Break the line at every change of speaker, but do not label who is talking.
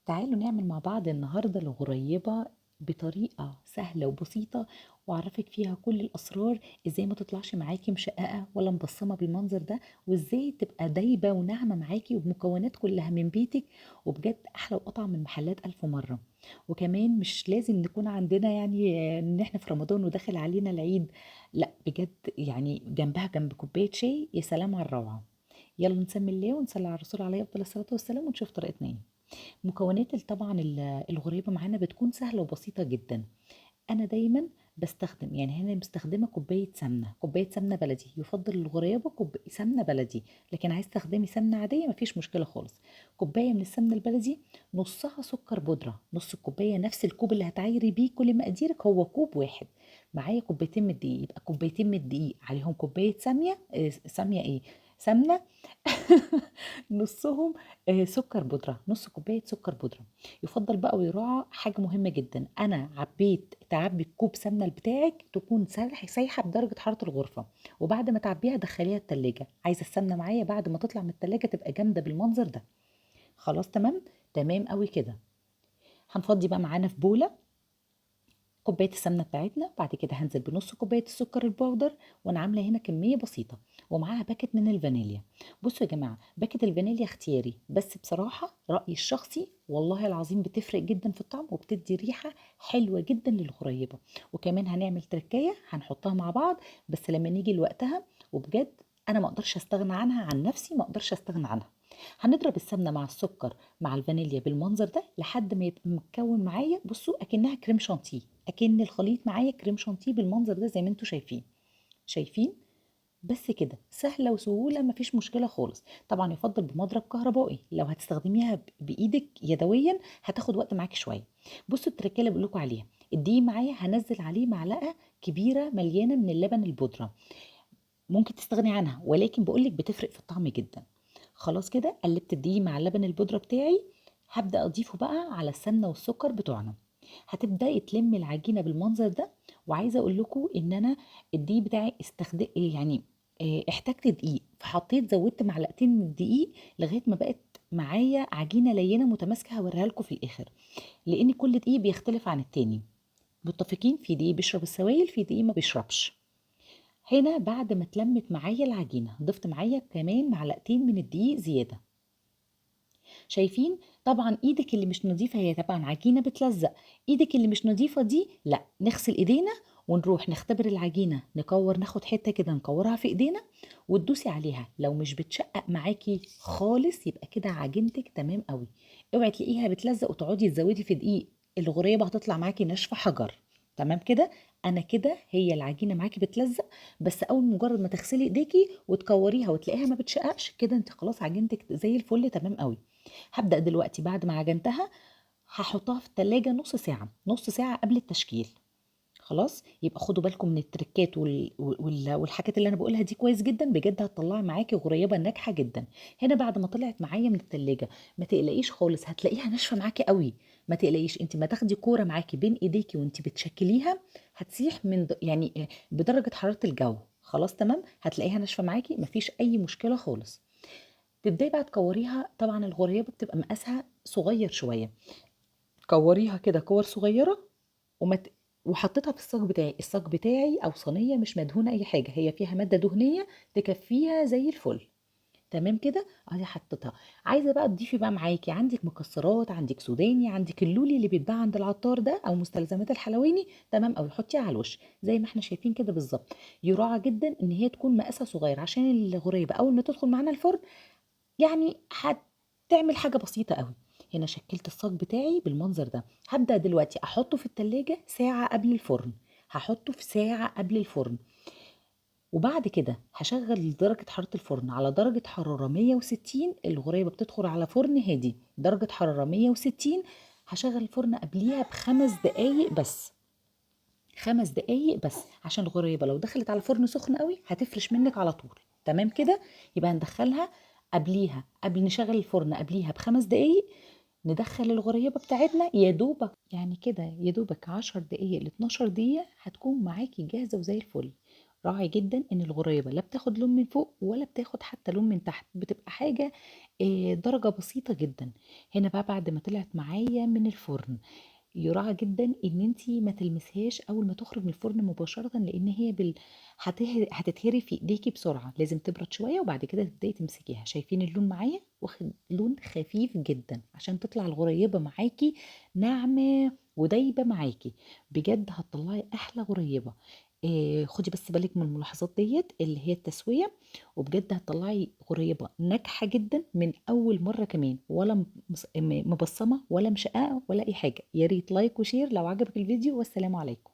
تعالوا نعمل مع بعض النهاردة الغريبة بطريقة سهلة وبسيطة، وأعرفك فيها كل الأسرار. إزاي ما تطلعش معاكي مشققة ولا مبصمة بالمنظر ده، وإزاي تبقى دايبة وناعمة معاكي وبمكونات كلها من بيتك، وبجد أحلى وأطعم من محلات ألف مرة. وكمان مش لازم نكون عندنا يعني إن إحنا في رمضان وداخل علينا العيد، لا بجد يعني جنبها جنب كوباية شاي يا سلام على الروعة. يلا نسمي الله ونصلي على الرسول عليه أفضل الصلاة والسلام ونشوف طريقتنا ايه. مكونات طبعا الغريبة معانا بتكون سهلة وبسيطة جدا. أنا دايما بستخدم يعني هنا مستخدمة كوباية سمنة بلدي، يفضل الغريبة سمنة بلدي، لكن عايز تستخدمي سمنة عادية مفيش مشكلة خالص. كوباية من السمنة البلدي، نصها سكر بودرة، نص الكوباية نفس الكوب اللي هتعايري بيه كل مقاديرك هو كوب واحد. معايا كوبايتين من الدقيق، يبقى كوبايتين من الدقيق عليهم كوباية سامية ايه سمنة. نصهم سكر بودرة، نص كوباية سكر بودرة. يفضل بقى ويراعى حاجة مهمة جدا، أنا تعبي الكوب سمنة بتاعك تكون سايحة بدرجة حرارة الغرفة، وبعد ما تعبيها دخليها التلاجة. عايزة السمنة معايا بعد ما تطلع من التلاجة تبقى جامدة بالمنظر ده. خلاص تمام، تمام قوي كده. هنفضي بقى معانا في بولة كوبايه السمنه بتاعتنا، بعد كده هنزل بنص كوبايه السكر البودر، وانا عامله هنا كميه بسيطه، ومعاها باكت من الفانيليا. بصوا يا جماعه، باكت الفانيليا اختياري، بس بصراحه رايي الشخصي والله العظيم بتفرق جدا في الطعم وبتدي ريحه حلوه جدا للغريبه. وكمان هنعمل تركايه هنحطها مع بعض بس لما نيجي لوقتها، وبجد انا ما اقدرش استغنى عنها، عن نفسي ما اقدرش استغنى عنها. هنضرب السمنه مع السكر مع الفانيليا بالمنظر ده لحد ما يبقى متكون معايا، بصوا اكنها كريم شانتيه، اكن الخليط معايا كريم شانتيه بالمنظر ده زي ما انتم شايفين. بس كده سهله وسهوله مفيش مشكله خالص. طبعا يفضل بمضرب كهربائي، لو هتستخدميها بايدك يدويا هتاخد وقت معاكي شويه. بصوا التركيه اللي بقول لكم عليها، الدقيق معايا هنزل عليه معلقه كبيره مليانه من اللبن البودره، ممكن تستغني عنها ولكن بقولك بتفرق في الطعم جدا. خلاص كده قلبت الدقيق مع اللبن البودرة بتاعي، هبدأ أضيفه بقى على السمنة والسكر بتوعنا. هتبدأي تلمي العجينة بالمنظر ده. وعايزة أقول لكم إن أنا الدقيق بتاعي يعني احتجت دقيق، فحطيت زودت معلقتين من الدقيق لغاية ما بقت معايا عجينة لينة متماسكة، هوريها لكم في الآخر، لأن كل دقيق بيختلف عن التاني. متفقين؟ في دقيق بيشرب السوائل، في دقيق ما بيشربش. هنا بعد ما اتلمت معايا العجينة ضفت معايا كمان معلقتين من الدقيق زيادة. شايفين؟ طبعا ايدك اللي مش نظيفة، هي طبعا عجينة بتلزق، ايدك اللي مش نظيفة دي لا، نغسل ايدينا ونروح نختبر العجينة، ناخد حتة كده نكورها في ايدينا وتدوسي عليها، لو مش بتشقق معاكي خالص يبقى كده عجينتك تمام قوي. اوعي تلاقيها بتلزق وتقعدي تزودي في دقيق، الغريبة هتطلع معاكي ناشفة حجر. تمام كده، انا كده هي العجينة معاكي بتلزق، بس اول مجرد ما تغسلي ايديكي وتكوريها وتلاقيها ما بتشققش كده انت خلاص عجينتك زي الفل تمام قوي. هبدأ دلوقتي بعد ما عجنتها هحطها في التلاجة نص ساعة، نص ساعة قبل التشكيل. خلاص يبقى خدوا بالكم من التركات والحاجات اللي انا بقولها دي كويس جدا، بجد هتطلع معاكي غريبه ناجحه جدا. هنا بعد ما طلعت معايا من التلاجة ما تقلقيش خالص، هتلاقيها ناشفه معاكي قوي. ما تقلقيش، انت ما تاخدي كوره معاكي بين ايديكي وانت بتشكليها هتسيح يعني بدرجه حراره الجو. خلاص تمام، هتلاقيها ناشفه معاكي مفيش اي مشكله خالص. تبداي بقى تكوريها، طبعا الغريبه بتبقى مقاسها صغير شويه، كوريها كده كور صغيره. وما ت... وحطيتها في الصاج بتاعي او صينيه مش مدهونه اي حاجه، هي فيها ماده دهنيه تكفيها زي الفل. تمام كده، ادي حطيتها. عايزه بقى تضيفي بقى معاكي، عندك مكسرات، عندك سوداني، عندك اللولي اللي بيتباع عند العطار ده او مستلزمات الحلواني، تمام، او حطيها على الوش زي ما احنا شايفين كده بالظبط. يراعى جدا ان هي تكون مقاسها صغير عشان الغريبه اول ما تدخل معانا الفرن يعني هتعمل حاجة بسيطة قوي. هنا شكلت الصاج بتاعي بالمنظر ده، هبدأ دلوقتي احطه في التلاجة ساعة قبل الفرن، هحطه في ساعة قبل الفرن. وبعد كده هشغل درجة حرارة الفرن على درجة حرارة 160، الغريبة بتدخل على فرن هادي درجة حرارة 160. هشغل الفرن قبليها ب5 دقايق بس، 5 دقايق بس، عشان الغريبة لو دخلت على فرن سخن قوي هتفرش منك على طول. تمام كده، يبقى هندخلها قبليها، قبل نشغل الفرن قبليها ب5 دقايق. ندخل الغريبة بتاعتنا يا دوبك يعني كده، يا دوبك 10 دقايق ل 12 دقيقة هتكون معاكي جاهزة وزي الفل. راعي جدا ان الغريبه لا بتاخد لون من فوق ولا بتاخد حتى لون من تحت، بتبقى حاجه درجه بسيطه جدا. هنا بقى بعد ما طلعت معايا من الفرن، يراعى جدا ان انتي ما تلمسهاش اول ما تخرج من الفرن مباشره، لان هي هتتهري في ايديكي بسرعه، لازم تبرد شويه وبعد كده تبداي تمسكيها. شايفين اللون معايا واخد لون خفيف جدا عشان تطلع الغريبه معاكي ناعمه ودايبه معاكي، بجد هتطلعي احلى غريبه. خدي بس بالك من الملاحظات ديت اللي هي التسويه، وبجد هتطلعي غريبه ناجحه جدا من اول مره كمان، ولا مبصمه ولا مشققه ولا اي حاجه. يا ريت لايك وشير لو عجبك الفيديو، والسلام عليكم.